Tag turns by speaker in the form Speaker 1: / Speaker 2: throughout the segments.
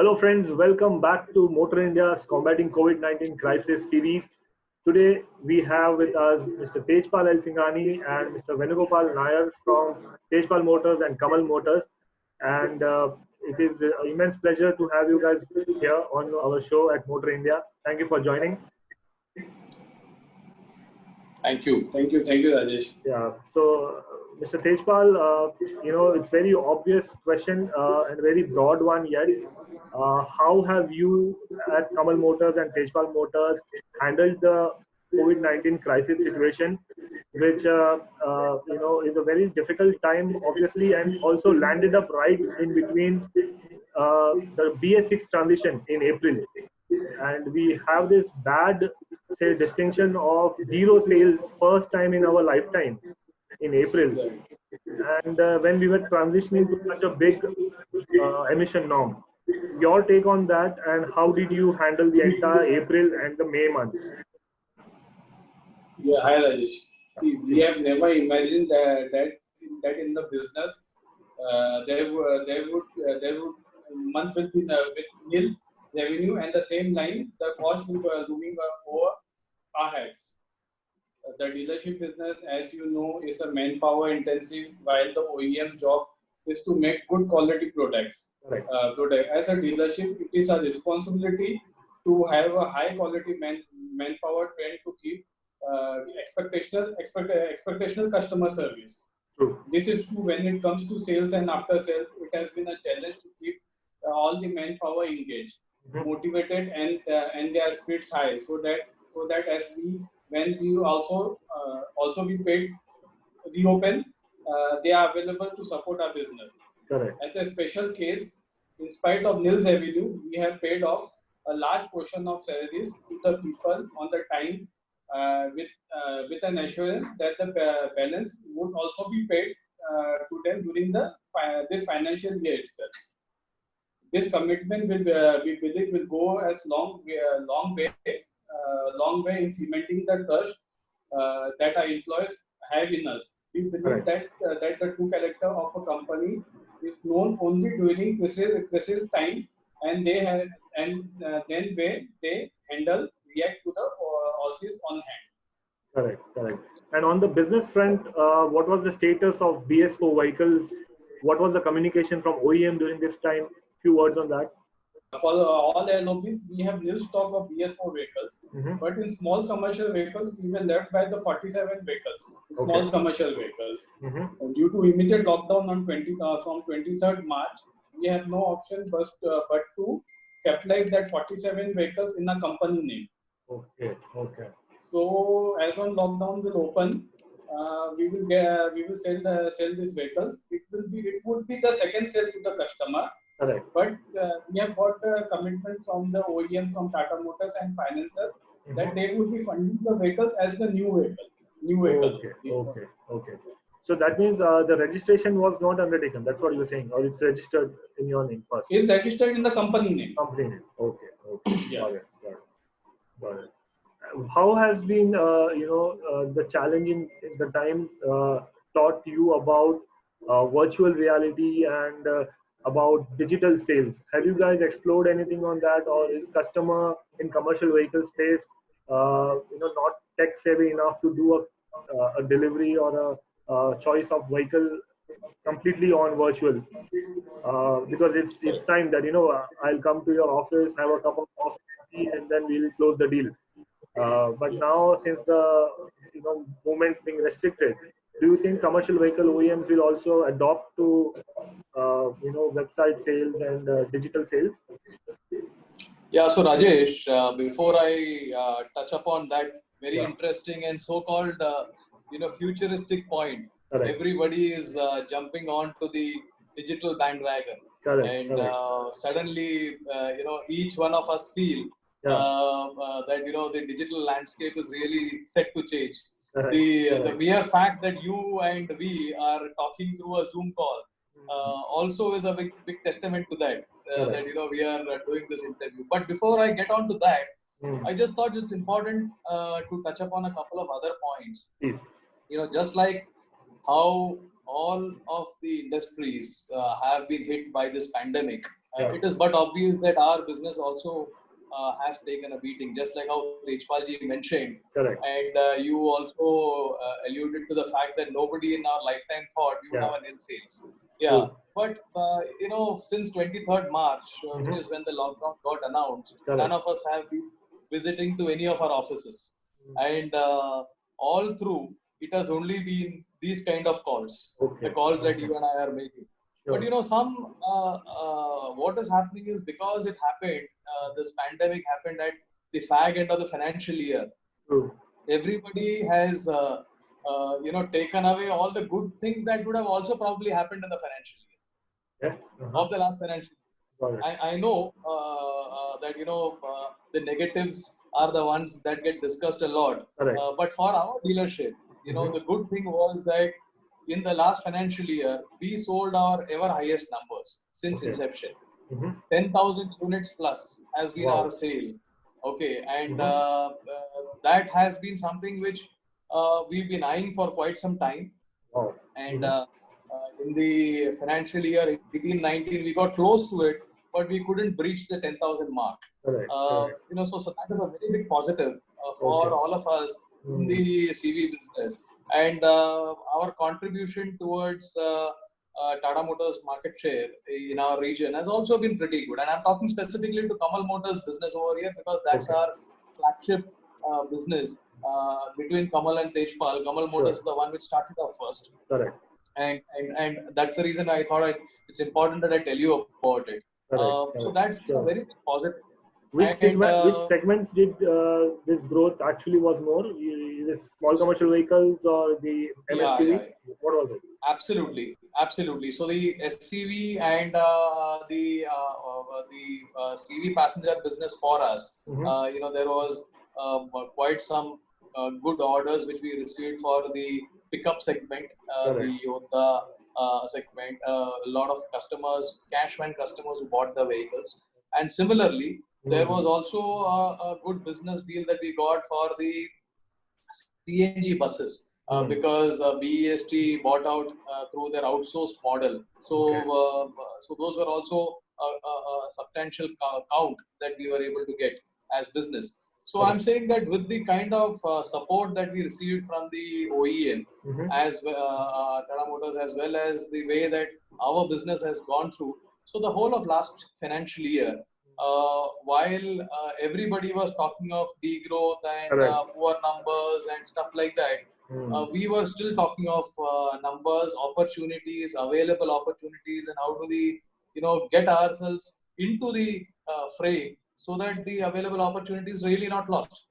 Speaker 1: Hello friends, welcome back to Motor India's Combating COVID-19 Crisis series. Today we have with us Mr. Tejpal Ailsinghani and Mr. Venugopal Nair from Tejpal Motors and Kamal Motors. And it is an immense pleasure to have you guys here on our show at Motor India. Thank you for joining.
Speaker 2: Thank you, Rajesh.
Speaker 1: Yeah. So, Mr. Tejpal, it's very obvious question and very broad one yet. How have you at Kamal Motors and Tejpal Motors handled the COVID-19 crisis situation, which is a very difficult time, obviously, and also landed up right in between the BS6 transition in April, and we have this bad say distinction of zero sales first time in our lifetime in April, and when we were transitioning to such a big emission norm. Your take on that, and how did you handle the entire April and the May month?
Speaker 2: Yeah, hi Rajesh. See, we have never imagined that in the business there would month will be with nil revenue, and the same line the cost will be looming over our heads. The dealership business, as you know, is a manpower intensive, while the OEM's job is to make good quality products.
Speaker 1: Right.
Speaker 2: As a dealership, it is a responsibility to have a high quality manpower trained to keep expectational customer service.
Speaker 1: True.
Speaker 2: This is true when it comes to sales and after sales. It has been a challenge to keep all the manpower engaged, motivated, and their spirits high, so that as when we also be paid reopen, they are available to support our business.
Speaker 1: Correct.
Speaker 2: As a special case, in spite of nil revenue, we have paid off a large portion of salaries to the people on the time, with an assurance that the balance would also be paid to them during this financial year itself. This commitment we believe will go as long way in cementing the trust that our employees have in us. We believe that the true character of a company is known only during crisis time, and then where they react to the losses on hand.
Speaker 1: Correct. And on the business front, what was the status of BS4 vehicles? What was the communication from OEM during this time? Few words on that.
Speaker 2: For all LOBs, we have nil stock of BS4 vehicles, but in small commercial vehicles, we were left by the 47 vehicles, small commercial vehicles. Due to immediate lockdown on from 23rd March, we have no option but to capitalize that 47 vehicles in a company name.
Speaker 1: Okay.
Speaker 2: So as on lockdown will open, we will sell these vehicles. It would be the second sale to the customer.
Speaker 1: Correct.
Speaker 2: But we have got a commitment from the OEM, from Tata Motors and financiers, that they would be funding the vehicles as the new vehicle.
Speaker 1: Okay. So that means the registration was not undertaken. That's what you're saying, or it's registered in your name first.
Speaker 2: It's registered in the company name.
Speaker 1: Okay.
Speaker 2: Yeah.
Speaker 1: Got it. How has been the challenge in the time taught you about virtual reality and about digital sales? Have you guys explored anything on that, or is customer in commercial vehicle space not tech savvy enough to do a delivery or a choice of vehicle completely on virtual? Because it's time that I'll come to your office, have a cup of coffee, and then we'll close the deal. But now, since the movement being restricted, do you think commercial vehicle OEMs will also adopt to website sales and digital sales?
Speaker 3: Yeah, so Rajesh, before I touch upon that very interesting and so-called futuristic point, everybody is jumping on to the digital bandwagon.
Speaker 1: Correct.
Speaker 3: Suddenly each one of us feel that the digital landscape is really set to change. The mere fact that you and we are talking through a Zoom call also is a big testament to that. That we are doing this interview. But before I get on to that, I just thought it's important to touch upon a couple of other points. Just like how all of the industries have been hit by this pandemic. it is but obvious that our business also has taken a beating, just like how Tejpal ji mentioned.
Speaker 1: Correct.
Speaker 3: And you also alluded to the fact that nobody in our lifetime thought we would have an ill sales. Yeah. But, since 23rd March, which is when the lockdown got announced, none of us have been visiting to any of our offices. And all through, it has only been these kind of calls, the calls that you and I are making. But what is happening is, because it happened, this pandemic happened at the fag end of the financial year. Everybody has, taken away all the good things that would have also probably happened in the financial year of the last financial year. I know that, the negatives are the ones that get discussed a lot. But for our dealership, the good thing was that in the last financial year, we sold our ever highest numbers since inception. 10,000 units plus has been our sale. Okay, and that has been something which we've been eyeing for quite some time. And in the financial year 18-19, we got close to it, but we couldn't breach the 10,000 mark. So that is a very big positive for all of us in the CV business. And our contribution towards Tata Motors market share in our region has also been pretty good. And I'm talking specifically to Kamal Motors business over here, because that's our flagship business between Kamal and Tejpal. Kamal Motors is the one which started off first. And that's the reason I thought it's important that I tell you about it. So that's a very big positive.
Speaker 1: Which segments did this growth actually was more? The small commercial vehicles or the MHCV? What was it?
Speaker 3: Absolutely. So the SCV and the CV passenger business for us, there was quite some good orders which we received for the pickup segment, the Yodha segment. A lot of customers, cash van customers who bought the vehicles. And similarly, there was also a good business deal that we got for the CNG buses, because BEST bought out through their outsourced model. So, so those were also a substantial count that we were able to get as business. So I'm saying that with the kind of support that we received from the OEM, as Tata Motors, as well as the way that our business has gone through, so the whole of last financial year, while everybody was talking of degrowth and poor numbers and stuff like that, we were still talking of numbers, opportunities, available opportunities, and how do we, get ourselves into the frame so that the available opportunity is really not lost.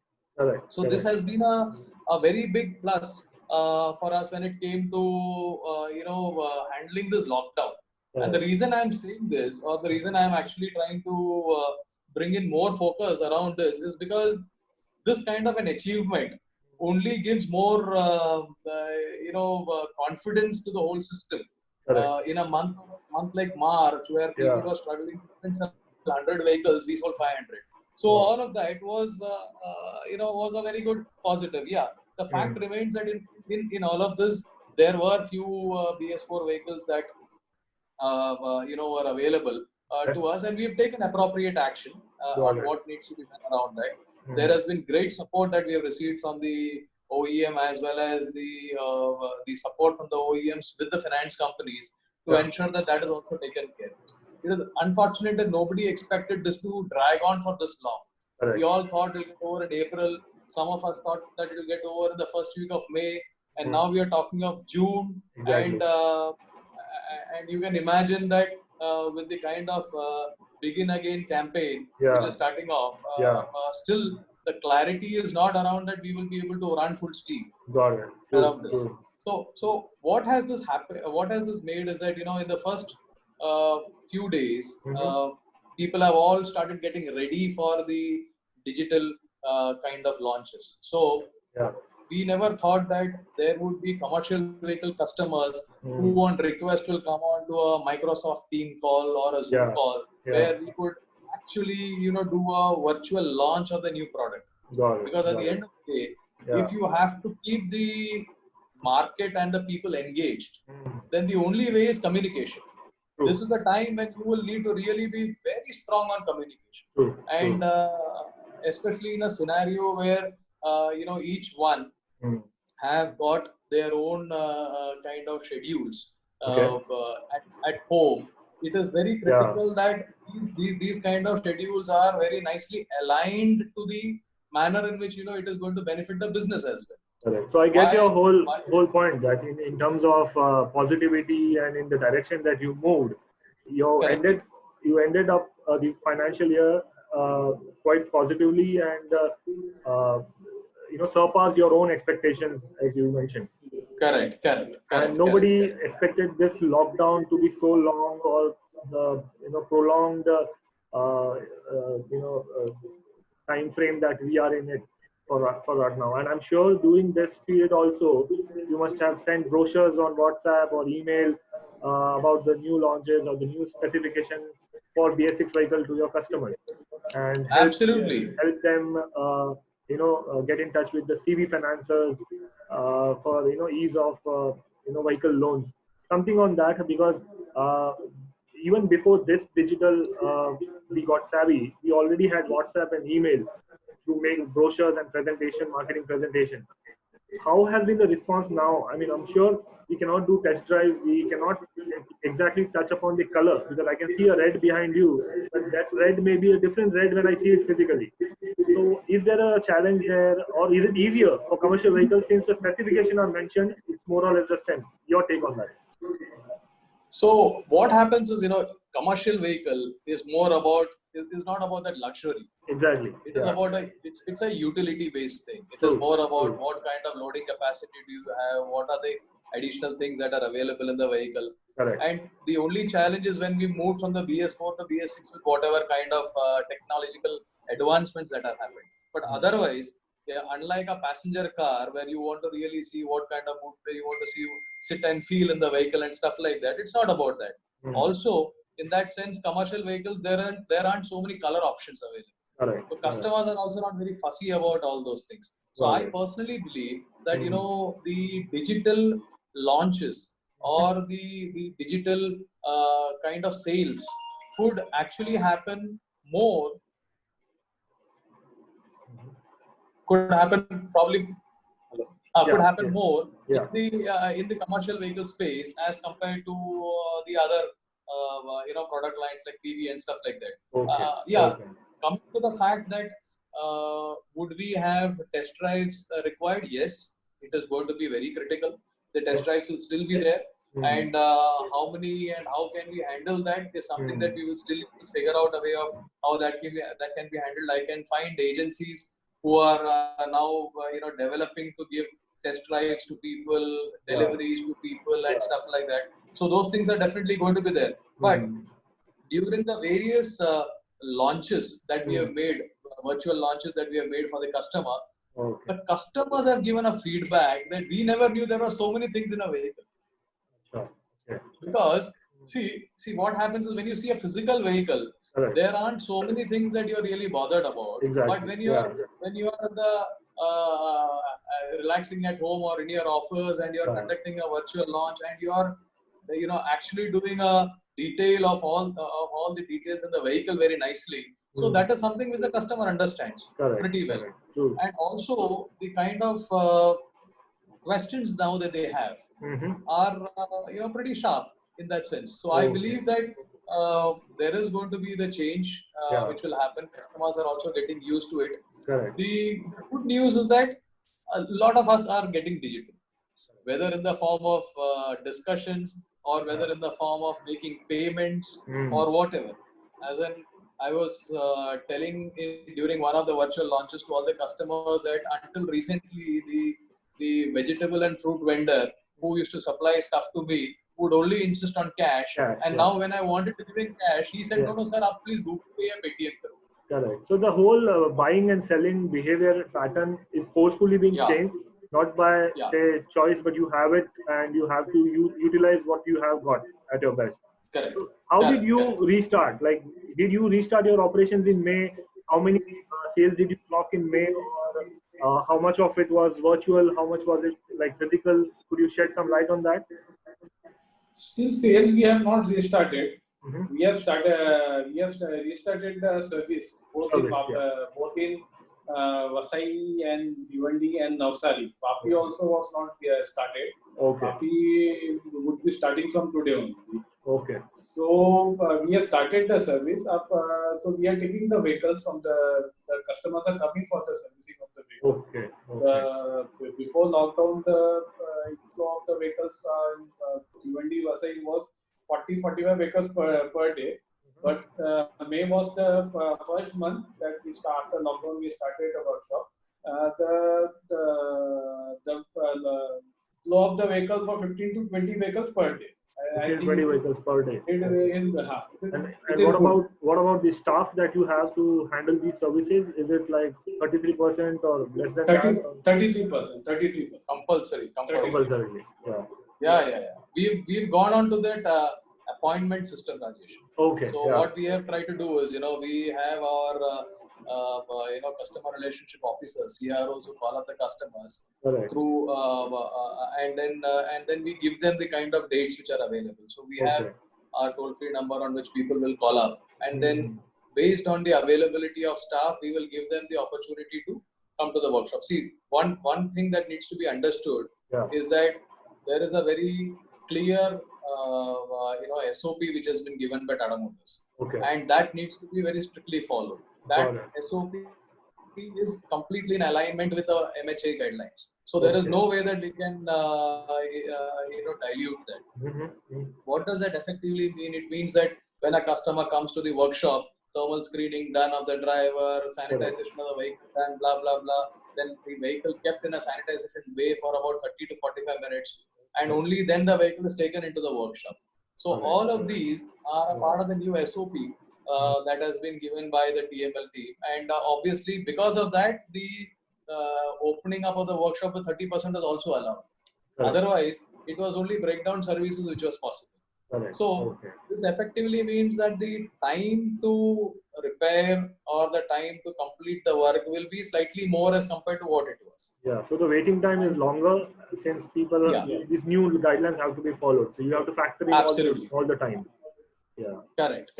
Speaker 3: So this has been a very big plus for us when it came to handling this lockdown. And the reason I'm saying this, or the reason I'm actually trying to bring in more focus around this, is because this kind of an achievement only gives more, confidence to the whole system. In a month like March, where people were struggling to sell 100 vehicles, we sold 500. So all of that was, was a very good positive. Yeah, the fact remains that in all of this, there were few BS4 vehicles that were available to us, and we've taken appropriate action on what needs to be done around that. There has been great support that we have received from the OEM, as well as the support from the OEMs with the finance companies to ensure that that is also taken care of. It is unfortunate that nobody expected this to drag on for this long. We all thought it will get over in April. Some of us thought that it will get over in the first week of May, and now we are talking of June. And you can imagine that with the kind of begin again campaign which is starting off, still the clarity is not around that we will be able to run full steam around this. So what has this happened? What has this made is that, in the first few days, people have all started getting ready for the digital kind of launches. So we never thought that there would be commercial vehicle customers who on request will come on to a Microsoft Team call or a Zoom call where we could actually, do a virtual launch of the new product. Because at the end of the day, if you have to keep the market and the people engaged, then the only way is communication. this is the time when you will need to really be very strong on communication. And especially in a scenario where, each one have got their own kind of schedules at home. It is very critical that these kind of schedules are very nicely aligned to the manner in which it is going to benefit the business as well.
Speaker 1: Correct. So I get your whole point that in terms of positivity and in the direction that you moved, you ended up the financial year quite positively and surpassed your own expectations, as you mentioned.
Speaker 3: Correct.
Speaker 1: And nobody expected this lockdown to be so long or the prolonged time frame that we are in it for right now. And I'm sure during this period also, you must have sent brochures on WhatsApp or email about the new launches or the new specification for BS6 vehicle to your customers, and help them get in touch with the CV financiers for ease of vehicle loans, something on that, because even before this digital we got savvy, we already had WhatsApp and email to make brochures and marketing presentation. How has been the response now? I mean, I'm sure we cannot do test drive. We cannot exactly touch upon the color because I can see a red behind you, but that red may be a different red when I see it physically. So is there a challenge there, or is it easier for commercial vehicles since the specification are mentioned? It's more or less the same. Your take on that?
Speaker 3: So what happens is, commercial vehicle is more about, is not about that luxury.
Speaker 1: Exactly.
Speaker 3: It is about it's a utility based thing. It is more about what kind of loading capacity do you have, what are the additional things that are available in the vehicle.
Speaker 1: Correct.
Speaker 3: And the only challenge is when we move from the BS4 to BS6 with whatever kind of technological advancements that are happening. But otherwise, unlike a passenger car where you want to really see what kind of mood you want to see, sit and feel in the vehicle and stuff like that, it's not about that. Also, in that sense, commercial vehicles, there aren't so many color options available.
Speaker 1: Correct.
Speaker 3: So customers are also not very fussy about all those things. So I personally believe that the digital launches or the digital kind of sales could actually happen more. Could happen probably. Could happen more in the commercial vehicle space as compared to the other product lines like PV and stuff like that. Coming to the fact that would we have test drives required? Yes, it is going to be very critical. The test drives will still be there, and how many and how can we handle that is something that we will still figure out a way of how that can be handled. I can find agencies who are now developing to give test drives to people, deliveries to people, and stuff like that. So those things are definitely going to be there. But during the various launches that we have made, virtual launches that we have made for the customer, the customers have given a feedback that we never knew there were so many things in a vehicle. Because see what happens is when you see a physical vehicle, there aren't so many things that you're really bothered about. But when you are the relaxing at home or in your office and you're conducting a virtual launch and you're actually doing a detail of all the details in the vehicle very nicely. So that is something which the customer understands pretty well. And also the kind of questions now that they have are pretty sharp in that sense. So I believe that there is going to be the change which will happen. Customers are also getting used to it. The good news is that a lot of us are getting digital, whether in the form of discussions or whether in the form of making payments or whatever. As in, I was telling during one of the virtual launches to all the customers that until recently, the vegetable and fruit vendor who used to supply stuff to me would only insist on cash. And now when I wanted to give him cash, he said, no, sir, please Google Pay and Paytm.
Speaker 1: Correct. So the whole buying and selling behavior pattern is forcefully being changed, not by say choice, but you have it and you have to utilize what you have got at your best.
Speaker 3: Correct.
Speaker 1: So how did you restart? Like, did you restart your operations in May? How many sales did you clock in May? Or how much of it was virtual? How much was it like physical? Could you shed some light on that?
Speaker 2: Still sales we have not restarted.
Speaker 1: Mm-hmm.
Speaker 2: We have restarted the service both in Vasai and Bhiwandi and Navsari. Vapi also was not started.
Speaker 1: Okay.
Speaker 2: Vapi would be starting from today only.
Speaker 1: Okay.
Speaker 2: So we have started the service of. So we are taking the vehicles from the customers are coming for the servicing of the vehicle.
Speaker 1: Okay.
Speaker 2: Before lockdown, the inflow of the vehicles in Bhiwandi Vasai was 40-45 vehicles per day. But May was the first month that after lockdown we started a workshop. The flow of the vehicle for 15 to 20 vehicles per day.
Speaker 1: 20 vehicles per day.
Speaker 2: And
Speaker 1: what about the staff that you have to handle these services? Is it like 33% or less than
Speaker 2: 33%? 33%.
Speaker 3: Compulsory.
Speaker 1: Yeah.
Speaker 3: We've gone on to that appointment system, Rajesh.
Speaker 1: Okay.
Speaker 3: So what we have tried to do is, we have our customer relationship officers, CROs, who call up the customers through and then we give them the kind of dates which are available. So we have our toll-free number on which people will call up, and then based on the availability of staff, we will give them the opportunity to come to the workshop. See, one thing that needs to be understood is that there is a very clear SOP which has been given by Tata Motors, and that needs to be very strictly followed. That SOP is completely in alignment with the MHA guidelines. So there is no way that we can dilute that. What does that effectively mean? It means that when a customer comes to the workshop, thermal screening done of the driver, sanitization of the vehicle done, blah blah blah. Then the vehicle kept in a sanitization bay for about 30 to 45 minutes, and only then the vehicle is taken into the workshop. So all of these are a part of the new SOP that has been given by the TML team, and obviously because of that, the opening up of the workshop with 30% is also allowed. Otherwise, it was only breakdown services which was possible. So this effectively means that the time to repair or the time to complete the work will be slightly more as compared to what it was.
Speaker 1: Yeah, so the waiting time is longer since people these new guidelines have to be followed. So you have to factor in all the time. Yeah.
Speaker 3: Correct.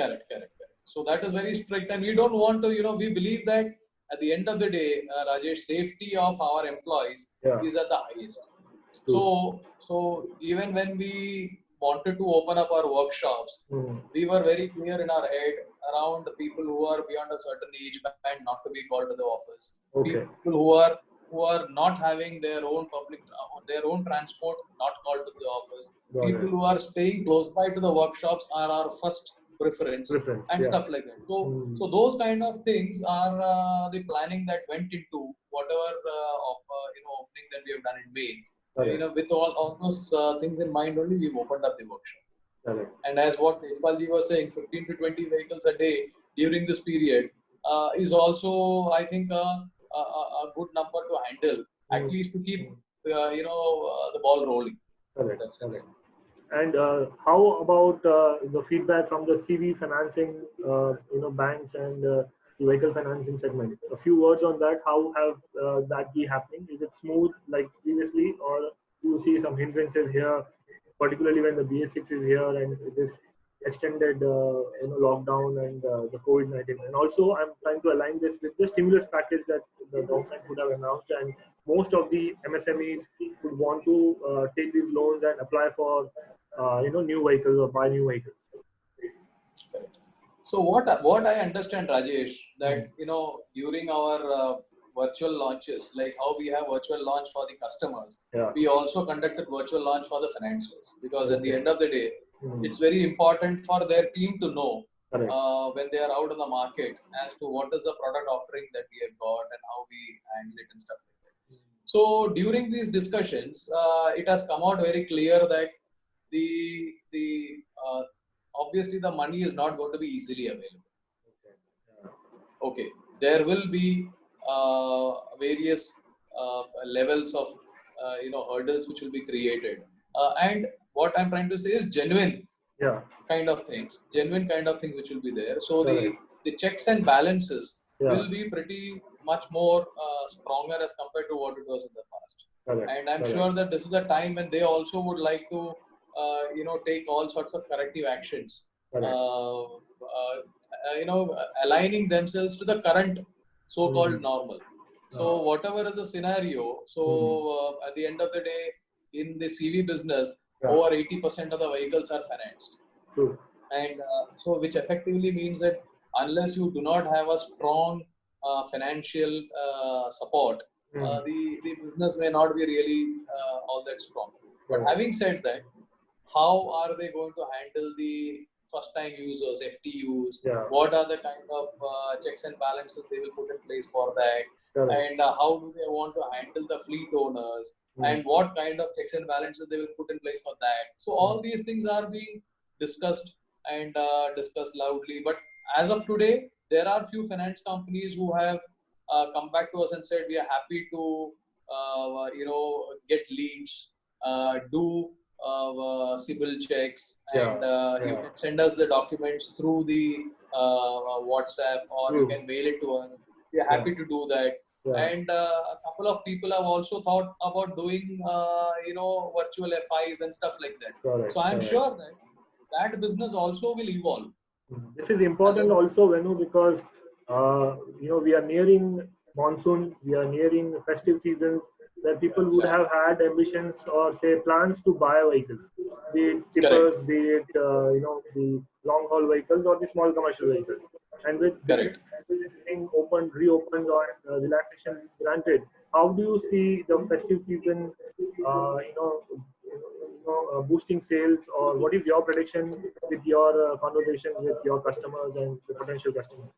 Speaker 3: So that is very strict, and we don't want to, we believe that at the end of the day, Rajesh, safety of our employees is at the highest. So even when we wanted to open up our workshops, we were very clear in our head around the people who are beyond a certain age band not to be called to the office. People who are not having their own transport not called to the office. People who are staying close by to the workshops are our first preference and stuff like that. So those kind of things are the planning that went into whatever opening that we have done in May. With all those things in mind only, we've opened up the workshop. And as what Tejpal ji was saying, 15 to 20 vehicles a day during this period is also, I think, a good number to handle, at least to keep the ball rolling.
Speaker 1: And how about the feedback from the CV financing, banks and the vehicle financing segment? A few words on that. How have that be happening? Is it smooth like previously, or do you see some hindrances here, particularly when the BS6 is here and this extended lockdown and the COVID-19? And also, I'm trying to align this with the stimulus package that the government would have announced, and most of the MSMEs would want to take these loans and apply for new vehicles or buy new vehicles.
Speaker 3: Correct. So what I understand, Rajesh, that during our virtual launches, like how we have virtual launch for the customers, we also conducted virtual launch for the financiers, because at the end of the day, it's very important for their team to know when they are out in the market as to what is the product offering that we have got and how we handle it and stuff like that. So during these discussions, it has come out very clear that obviously the money is not going to be easily available. Okay, there will be various levels of hurdles which will be created, and what I'm trying to say is genuine kind of things which will be there. So the checks and balances will be pretty much more stronger as compared to what it was in the past. And I'm sure that this is a time when they also would like to take all sorts of corrective actions,
Speaker 1: Correct.
Speaker 3: aligning themselves to the current so-called normal. So whatever is the scenario, so at the end of the day, in the CV business, over 80% of the vehicles are financed.
Speaker 1: True.
Speaker 3: And so which effectively means that unless you do not have a strong financial support, the business may not be really all that strong. But having said that, how are they going to handle the first-time users, FTUs? What are the kind of checks and balances they will put in place for that? And how do they want to handle the fleet owners? And what kind of checks and balances they will put in place for that? So all these things are being discussed and discussed loudly. But as of today, there are few finance companies who have come back to us and said we are happy to get leads, do CIBIL checks, and you can send us the documents through the WhatsApp, or you can mail it to us. We are happy to do that. And a couple of people have also thought about doing virtual FIs and stuff like that. So I'm sure that business also will evolve.
Speaker 1: This is important also, Venu, because we are nearing monsoon, we are nearing festive seasons, where people would have had ambitions or say plans to buy vehicles, be it tippers, be it the long haul vehicles or the small commercial vehicles. And with everything reopened, or relaxation granted, how do you see the festive season, boosting sales, or what is your prediction with your conversations with your customers and the potential customers?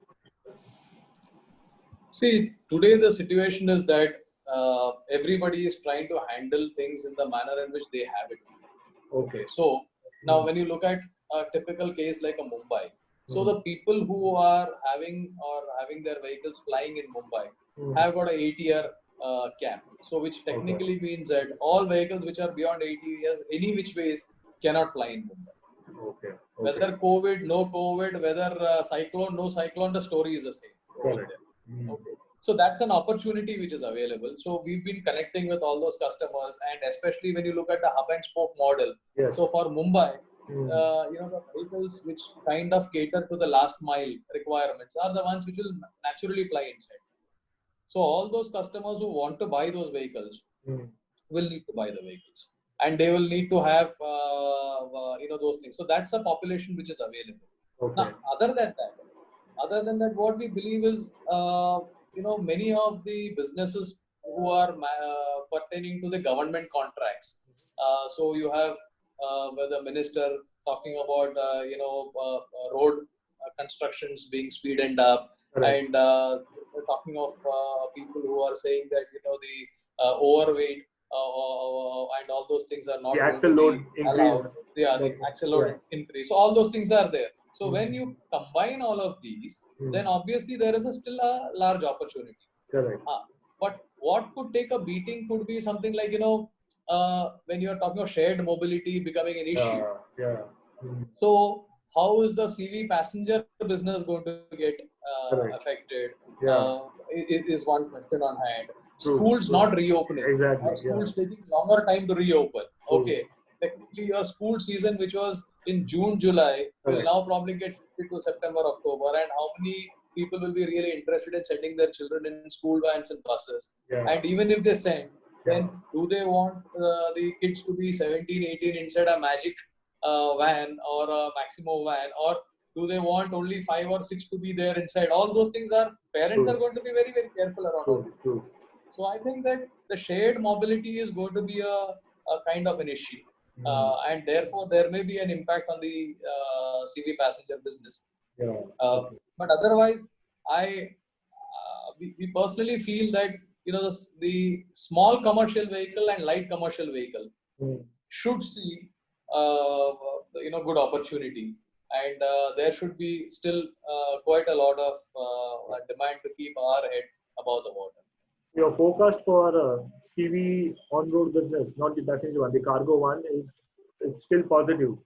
Speaker 3: See, today the situation is that everybody is trying to handle things in the manner in which they have it. Okay. So now when you look at a typical case like a Mumbai, so the people who are having their vehicles flying in Mumbai have got an 8-year cap. So which technically means that all vehicles which are beyond 80 years, any which ways, cannot fly in Mumbai. Whether COVID, no COVID, whether cyclone, no cyclone, the story is the same. So that's an opportunity which is available. So we've been connecting with all those customers, and especially when you look at the hub and spoke model. So for Mumbai, the vehicles which kind of cater to the last mile requirements are the ones which will naturally fly inside. So all those customers who want to buy those vehicles will need to buy the vehicles, and they will need to have those things. So that's a population which is available. Now, other than that, what we believe is many of the businesses who are pertaining to the government contracts. So you have the minister talking about road constructions being speeded up, and talking of people who are saying that the overweight and all those things are not going to be allowed. The axle load increase. So all those things are there. So when you combine all of these, then obviously there is still a large opportunity. But what could take a beating could be something like when you are talking of shared mobility becoming an issue. So how is the CV passenger business going to get affected? Is one question on hand. Schools not reopening, or schools taking longer time to reopen. Okay, technically your school season, which was in June, July, will now probably get shifted to September, October. And how many people will be really interested in sending their children in school vans and buses? And even if they send, then do they want the kids to be 17, 18 inside a Magic van or a Maximo van, or do they want only 5 or 6 to be there inside? All those things parents are going to be very, very careful around all this. So I think that the shared mobility is going to be a kind of an issue. And therefore there may be an impact on the CV passenger business. But otherwise, we personally feel that the small commercial vehicle and light commercial vehicle should see good opportunity, and there should be still quite a lot of demand to keep our head above the water.
Speaker 1: Your forecast for CV on-road business, not the passenger one, the cargo one, is still positive.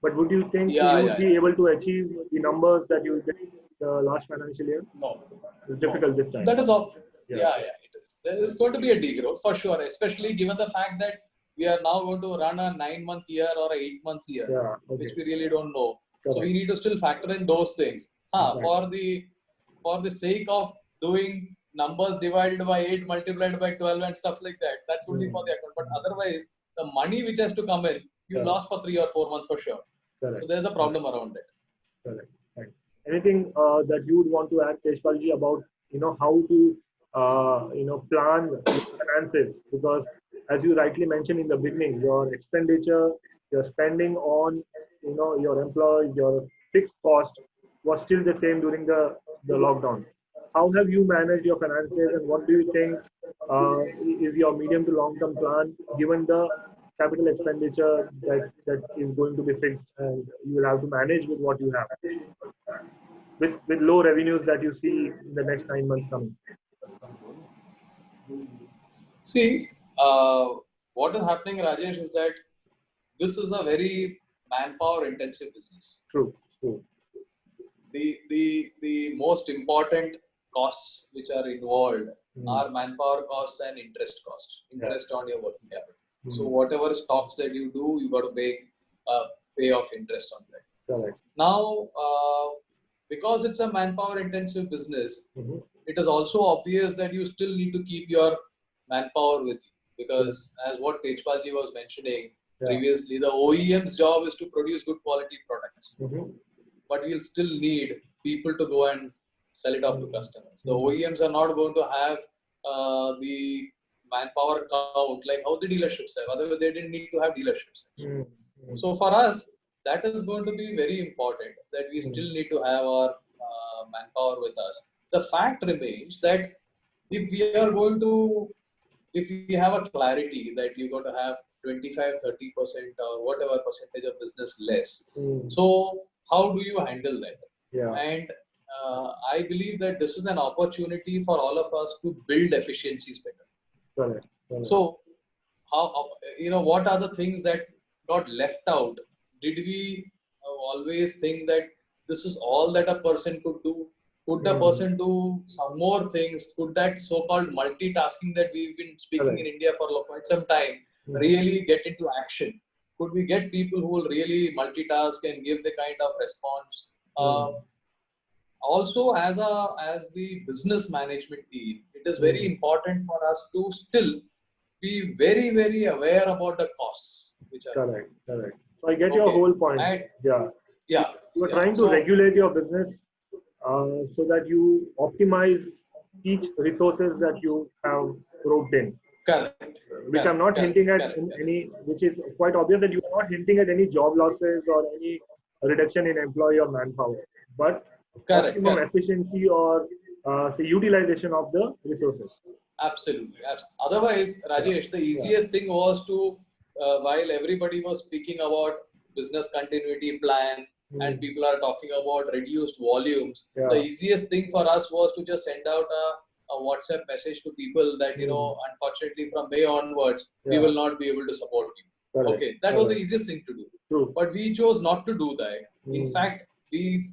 Speaker 1: But would you think you would be able to achieve the numbers that you did last financial year?
Speaker 3: No.
Speaker 1: It's difficult this time.
Speaker 3: That is all. It is. There is going to be a degrowth for sure, especially given the fact that we are now going to run a 9-month year or a 8-month year, which we really don't know. So we need to still factor in those things. For the sake of doing numbers divided by 8 multiplied by 12 and stuff like that, that's only for the account. But otherwise, the money which has to come in, you lost for 3 or 4 months for sure. So there's a problem around it.
Speaker 1: Correct. Right. Anything that you would want to add, Tejpalji, about how to plan finances? Because as you rightly mentioned in the beginning, your expenditure, your spending on your employees, your fixed cost was still the same during the lockdown. How have you managed your finances, and what do you think is your medium to long term plan, given the capital expenditure that is going to be fixed, and you will have to manage with what you have, with low revenues that you see in the next 9 months coming?
Speaker 3: See, what is happening, Rajesh, is that this is a very manpower intensive business.
Speaker 1: True.
Speaker 3: The most important costs which are involved are manpower costs and interest on your working capital. So whatever stocks that you do, you got to pay off interest on that.
Speaker 1: Correct.
Speaker 3: Now, because it's a manpower intensive business, it is also obvious that you still need to keep your manpower with you, because as what Tejpalji was mentioning previously, the OEM's job is to produce good quality products. But we'll still need people to go and sell it off to customers. The OEMs are not going to have the manpower count like how the dealerships have. Otherwise, they didn't need to have dealerships. So for us, that is going to be very important, that we still need to have our manpower with us. The fact remains that if we have a clarity that you're going to have 25, 30% or whatever percentage of business less. So how do you handle that? And I believe that this is an opportunity for all of us to build efficiencies better.
Speaker 1: Correct.
Speaker 3: So how what are the things that got left out? Did we always think that this is all that a person could do? Could a person do some more things? Could that so-called multitasking that we've been speaking in India for quite some time really get into action? Could we get people who will really multitask and give the kind of response? Also, as the business management team, it is very important for us to still be very, very aware about the costs which are
Speaker 1: correct. So I get your whole point. You are trying to regulate your business so that you optimize each resources that you have roped in.
Speaker 3: Correct.
Speaker 1: Which I'm not hinting at which is quite obvious that you are not hinting at any job losses or any reduction in employee or manpower, but optimum efficiency or say utilization of the resources.
Speaker 3: Absolutely. Otherwise, Rajesh, the easiest thing was to, while everybody was speaking about business continuity plan and people are talking about reduced volumes, the easiest thing for us was to just send out a WhatsApp message to people that, unfortunately from May onwards, we will not be able to support you. Okay, that was the easiest thing to do. But we chose not to do that. In fact, the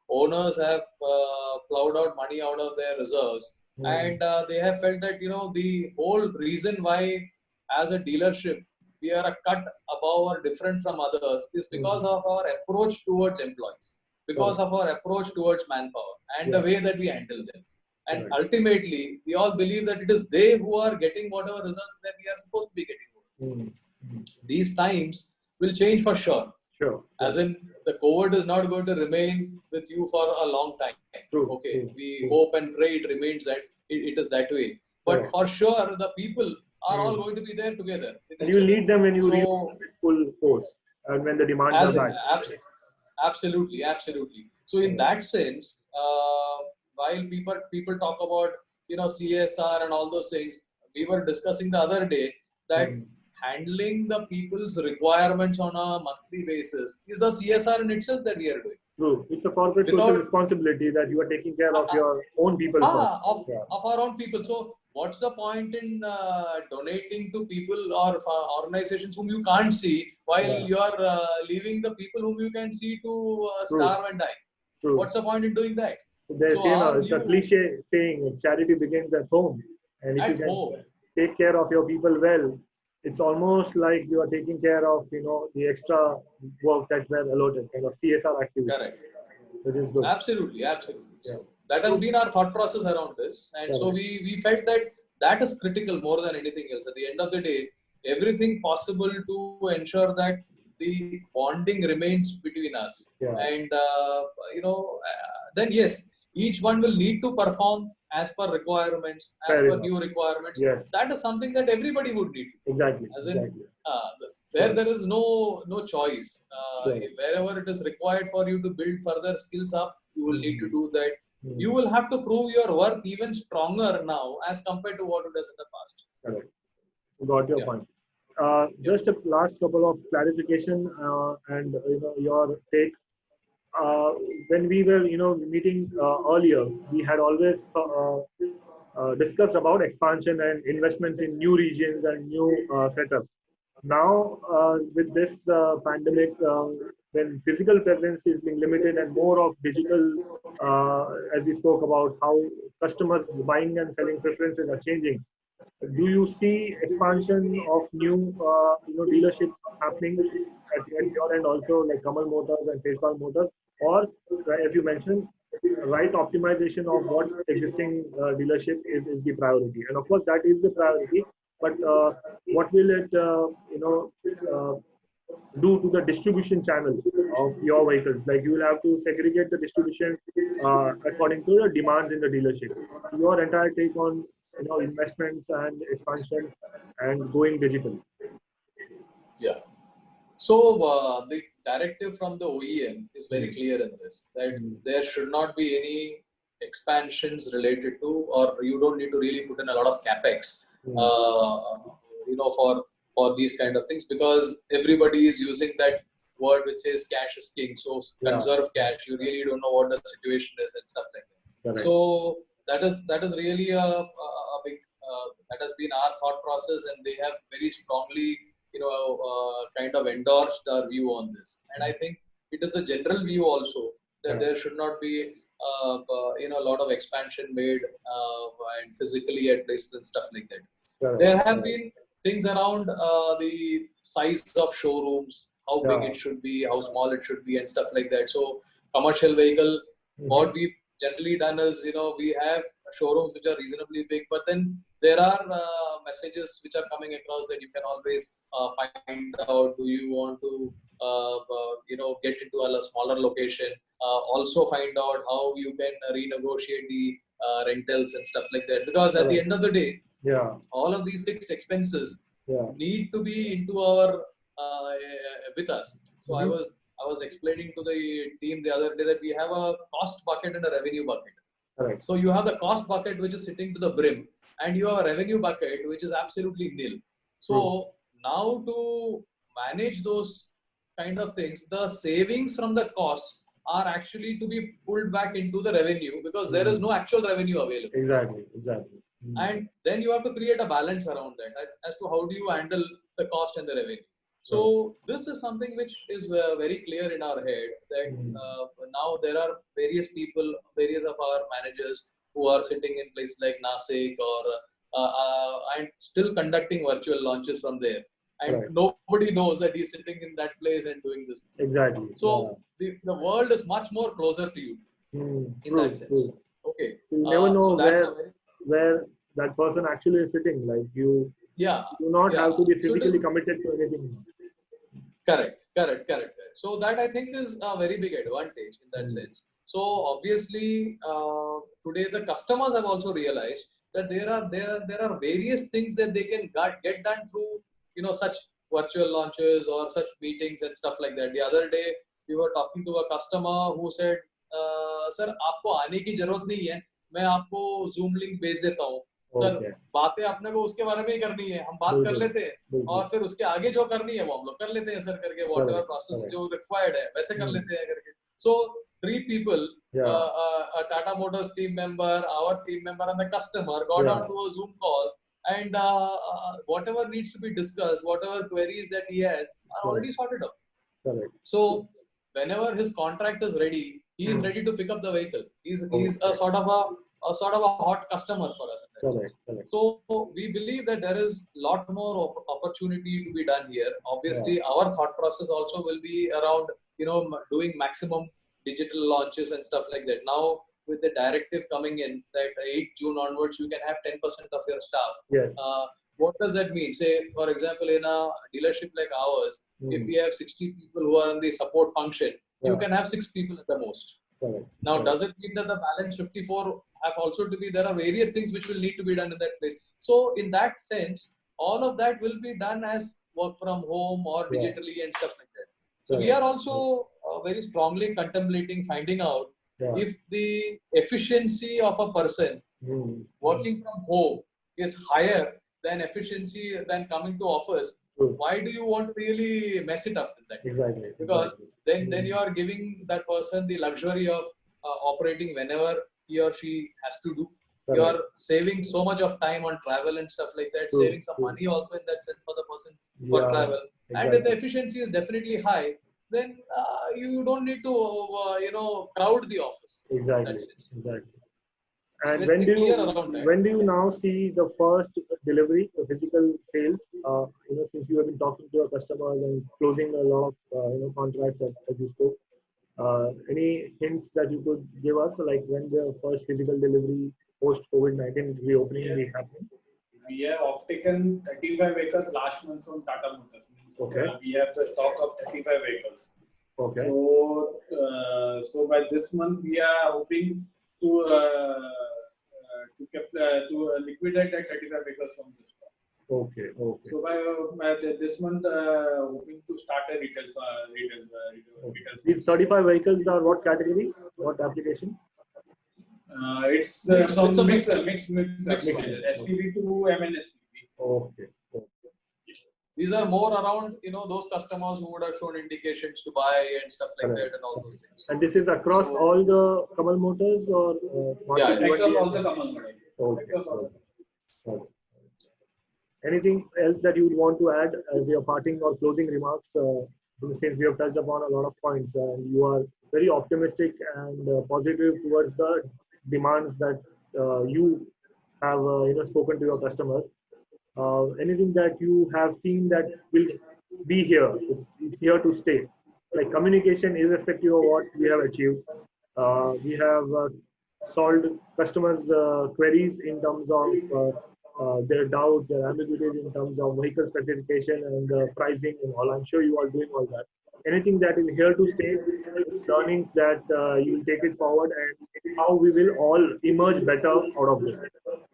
Speaker 3: owners have plowed out money out of their reserves, and they have felt that the whole reason why as a dealership we are a cut above or different from others is because of our approach towards employees, because of our approach towards manpower and the way that we handle them. And ultimately, we all believe that it is they who are getting whatever results that we are supposed to be getting. These times will change for sure. As in, the COVID is not going to remain with you for a long time. We hope and pray it remains that it is that way. But for sure, the people are all going to be there together.
Speaker 1: And you need them when you reach full force and when the demands are high.
Speaker 3: Absolutely. So in that sense, while people talk about CSR and all those things, we were discussing the other day that handling the people's requirements on a monthly basis is a CSR in itself that we are doing.
Speaker 1: True. It's a corporate social responsibility that you are taking care of your own people.
Speaker 3: Of our own people. So what's the point in donating to people or organizations whom you can't see while you are leaving the people whom you can see to starve and die? What's the point in doing that?
Speaker 1: It's a cliche saying, charity begins at home. And if you can take care of your people well, it's almost like you are taking care of, the extra work that were allotted, kind of CSR activity,
Speaker 3: Correct.
Speaker 1: which is good.
Speaker 3: Absolutely, absolutely.
Speaker 1: Yeah.
Speaker 3: So that has been our thought process around this, and so we felt that that is critical more than anything else. At the end of the day, everything possible to ensure that the bonding remains between us,
Speaker 1: Yeah.
Speaker 3: and then yes, each one will need to perform as per requirements, as
Speaker 1: Fair
Speaker 3: per
Speaker 1: enough.
Speaker 3: new requirements.
Speaker 1: Yes.
Speaker 3: That is something that everybody would need.
Speaker 1: Exactly.
Speaker 3: As in,
Speaker 1: Exactly.
Speaker 3: there is no choice.
Speaker 1: Sure.
Speaker 3: Wherever it is required for you to build further skills up, you will need to do that.
Speaker 1: Mm.
Speaker 3: You will have to prove your worth even stronger now as compared to what it is in the past.
Speaker 1: Correct. Got your
Speaker 3: Yeah.
Speaker 1: point. Just a last couple of clarification and your take. When we were meeting earlier, we had always discussed about expansion and investments in new regions and new setups. Now, with this pandemic, when physical presence is being limited and more of digital, as we spoke about how customers buying and selling preferences are changing, do you see expansion of new dealerships happening at your end also, like Kamal Motors and Tejpal Motors, or as you mentioned, right optimization of what existing dealership is the priority, and of course that is the priority, but what will it do to the distribution channel of your vehicles? Like you will have to segregate the distribution according to the demands in the dealership. Your entire take on investments and expansion and going digital.
Speaker 3: Yeah. So the directive from the OEM is very clear in this, that there should not be any expansions related to, or you don't need to really put in a lot of capex, for these kind of things, because everybody is using that word which says cash is king. So conserve cash. You really don't know what the situation is and stuff like that.
Speaker 1: Correct.
Speaker 3: So that is really a big that has been our thought process, and they have very strongly kind of endorsed our view on this. And I think it is a general view also that there should not be a lot of expansion made and physically at places and stuff like that. There have been things around the size of showrooms, how big it should be, how small it should be, and stuff like that. So commercial vehicle, what we've generally done is, we have showrooms which are reasonably big, but then there are messages which are coming across that you can always find out, do you want to get into a smaller location, also find out how you can renegotiate the rentals and stuff like that, because at the end of the day, all of these fixed expenses need to be into our with us. So I was explaining to the team the other day that we have a cost bucket and a revenue bucket.
Speaker 1: Correct.
Speaker 3: So you have the cost bucket which is sitting to the brim, and you have a revenue bucket which is absolutely nil. So now to manage those kind of things, the savings from the costs are actually to be pulled back into the revenue, because there is no actual revenue available.
Speaker 1: Exactly.
Speaker 3: And then you have to create a balance around that as to how do you handle the cost and the revenue. So this is something which is very clear in our head, that now there are various people, various of our managers who are sitting in places like Nasik or and still conducting virtual launches from there. And nobody knows that he's sitting in that place and doing this.
Speaker 1: Exactly.
Speaker 3: So the world is much more closer to you in that sense. Okay.
Speaker 1: You never know where that person actually is sitting. Like you do not have to be physically committed to anything.
Speaker 3: Correct. So that I think is a very big advantage in that sense. So obviously today the customers have also realized that there are various things that they can get done through such virtual launches or such meetings and stuff like that. The other day we were talking to a customer who said, "Sir, आपको आने की जरूरत नहीं है, मैं आपको Zoom link भेज देता हूँ। सर बातें अपने को उसके बारे में ही करनी है, हम बात कर लेते हैं और फिर उसके आगे जो करनी है वो हम लोग कर लेते हैं सर करके, whatever process जो required है वैसे कर लेते हैं करके." So 3 people, a Tata Motors team member, our team member, and the customer got onto a Zoom call, and whatever needs to be discussed, whatever queries that he has are already sorted out. So whenever his contract is ready, he is ready to pick up the vehicle. He's a sort of sort of a hot customer for us.
Speaker 1: Correct.
Speaker 3: So we believe that there is a lot more opportunity to be done here. Obviously, our thought process also will be around, doing maximum digital launches and stuff like that. Now, with the directive coming in that 8 June onwards, you can have 10% of your staff.
Speaker 1: Yes.
Speaker 3: What does that mean? Say, for example, in a dealership like ours, if we have 60 people who are in the support function, you can have 6 people at the most.
Speaker 1: Correct.
Speaker 3: Now, does it mean that the balance 54 have also to be, there are various things which will need to be done in that place. So in that sense, all of that will be done as work from home or digitally and stuff like that. So we are also very strongly contemplating finding out if the efficiency of a person working from home is higher than efficiency than coming to office. Why do you want to really mess it up in that case?
Speaker 1: Exactly.
Speaker 3: Because then you are giving that person the luxury of operating whenever he or she has to do. You are saving so much of time on travel and stuff like that, saving some money also in that sense for the person for travel. And if the efficiency is definitely high, then you don't need to, crowd the office.
Speaker 1: Exactly. And when do you now see the first delivery, the physical sales? Since you have been talking to your customers and closing a lot of contracts as you spoke, any hints that you could give us, like when the first physical delivery post COVID-19 reopening will be happening?
Speaker 2: We have off-taken 35 vehicles last month from Tata Motors. We have the stock of 35 vehicles.
Speaker 1: Okay.
Speaker 2: So by this month we are hoping to liquidate that 35 vehicles from this stock.
Speaker 1: Okay.
Speaker 2: So by this month, hoping to start a retail.
Speaker 1: These 35 vehicles are what category? What application?
Speaker 2: It's a mix SCV to MNSCV.
Speaker 1: Okay.
Speaker 3: These are more around, those customers who would have shown indications to buy and stuff like that and all those things.
Speaker 1: And this is across all the Kamal Motors or?
Speaker 2: Across all the Kamal Motors.
Speaker 1: Okay. Anything else that you would want to add as your parting or closing remarks? Since we have touched upon a lot of points, you are very optimistic and positive towards the demands that you have spoken to your customers. Anything that you have seen that will be here, it's here to stay. Like communication, irrespective of what we have achieved, we have solved customers' queries in terms of their doubts, their ambiguities in terms of vehicle specification and pricing and all. I'm sure you are doing all that. Anything that is here to stay, learnings that you will take it forward, and how we will all emerge better out of this.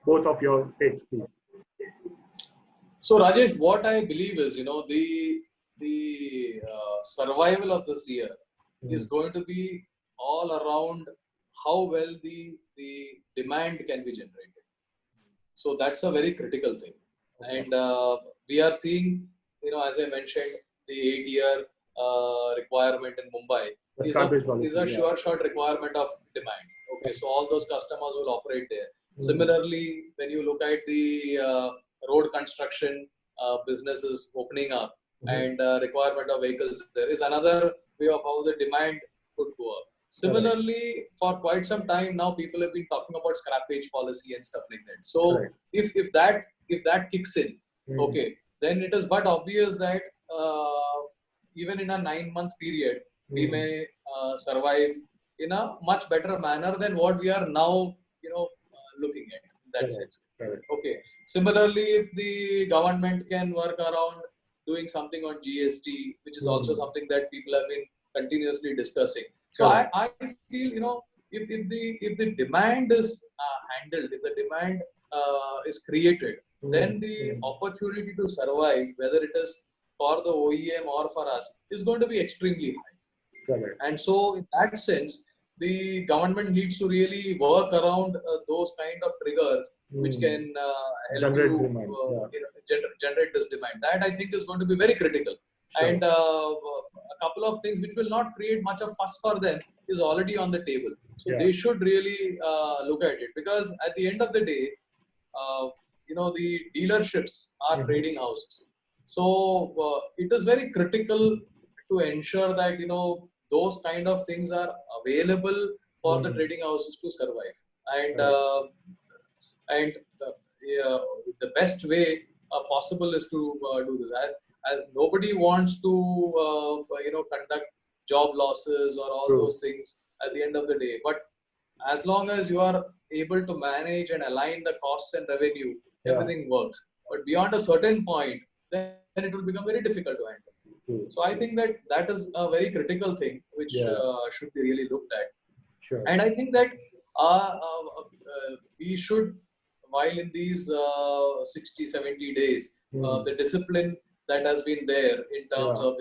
Speaker 1: Both of your takes, please.
Speaker 3: So Rajesh, what I believe is, the survival of this year is going to be all around how well the demand can be generated. So that's a very critical thing. And we are seeing, as I mentioned, the 8-year requirement in Mumbai is a sure shot requirement of demand. Okay, so all those customers will operate there. Similarly, when you look at the road construction businesses opening up and requirement of vehicles, there is another way of how the demand could go up. Similarly, for quite some time now, people have been talking about scrappage policy and stuff like that. So if that kicks in, okay, then it is but obvious that even in a 9-month period, we may survive in a much better manner than what we are now, looking at in that sense. Okay. Similarly, if the government can work around doing something on GST, which is also something that people have been continuously discussing. So I feel, if the demand is handled, if the demand is created, then the opportunity to survive, whether it is for the OEM or for us, is going to be extremely high. And so in that sense, the government needs to really work around those kind of triggers which can help generate this demand. That I think is going to be very critical. And a couple of things which will not create much of fuss for them is already on the table. So they should really look at it, because at the end of the day, the dealerships are trading houses. So it is very critical to ensure that, those kind of things are available for the trading houses to survive. and and the best way possible is to do this. As nobody wants to conduct job losses or all those things at the end of the day, but as long as you are able to manage and align the costs and revenue, everything works. But beyond a certain point, then it will become very difficult to handle. So I think that is a very critical thing which should be really looked at.
Speaker 1: Sure.
Speaker 3: And I think that we should, while in these 60, 70 days, the discipline that has been there in terms of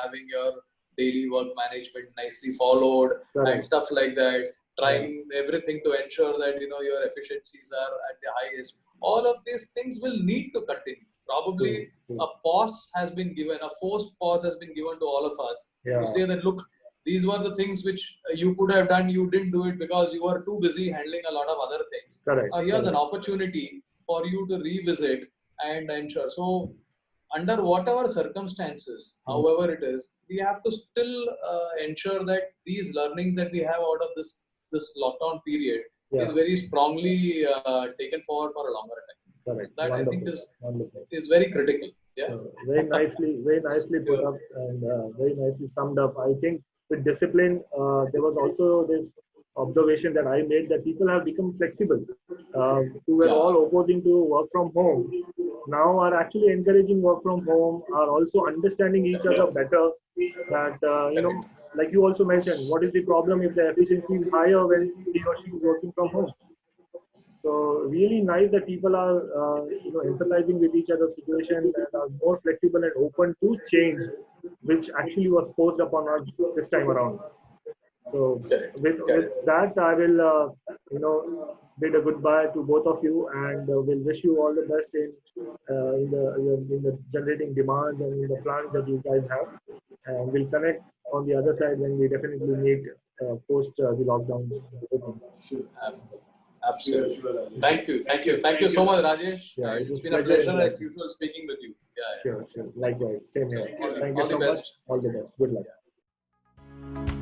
Speaker 3: having your daily work management nicely followed and stuff like that, trying everything to ensure that your efficiencies are at the highest. All of these things will need to continue. Probably a pause has been given, a forced pause has been given to all of us to say that, look, these were the things which you could have done, you didn't do it because you were too busy handling a lot of other things. Here's an opportunity for you to revisit and ensure. So under whatever circumstances, however it is, we have to still ensure that these learnings that we have out of this lockdown period is very strongly taken forward for a longer time.
Speaker 1: Correct.
Speaker 3: So that
Speaker 1: Wonderful.
Speaker 3: I think
Speaker 1: Wonderful.
Speaker 3: is very critical. Yeah.
Speaker 1: Very nicely put up and very nicely summed up. I think with discipline, there was also this observation that I made that people have become flexible. Who were all opposing to work from home now are actually encouraging work from home, are also understanding each other better. That like you also mentioned, what is the problem if the efficiency is higher when he or she is working from home? So really nice that people are empathizing with each other's situation and are more flexible and open to change, which actually was forced upon us this time around. So with that, I will bid a goodbye to both of you, and will wish you all the best in the generating demands and in the plans that you guys have. And we'll connect on the other side when we definitely meet post the lockdown open.
Speaker 3: Sure. Absolutely. Thank you so much, Rajesh.
Speaker 1: Yeah,
Speaker 3: it's been a pleasure as usual speaking with you.
Speaker 1: Sure. Likewise. Same here. Thank you so much. All the best. Good luck.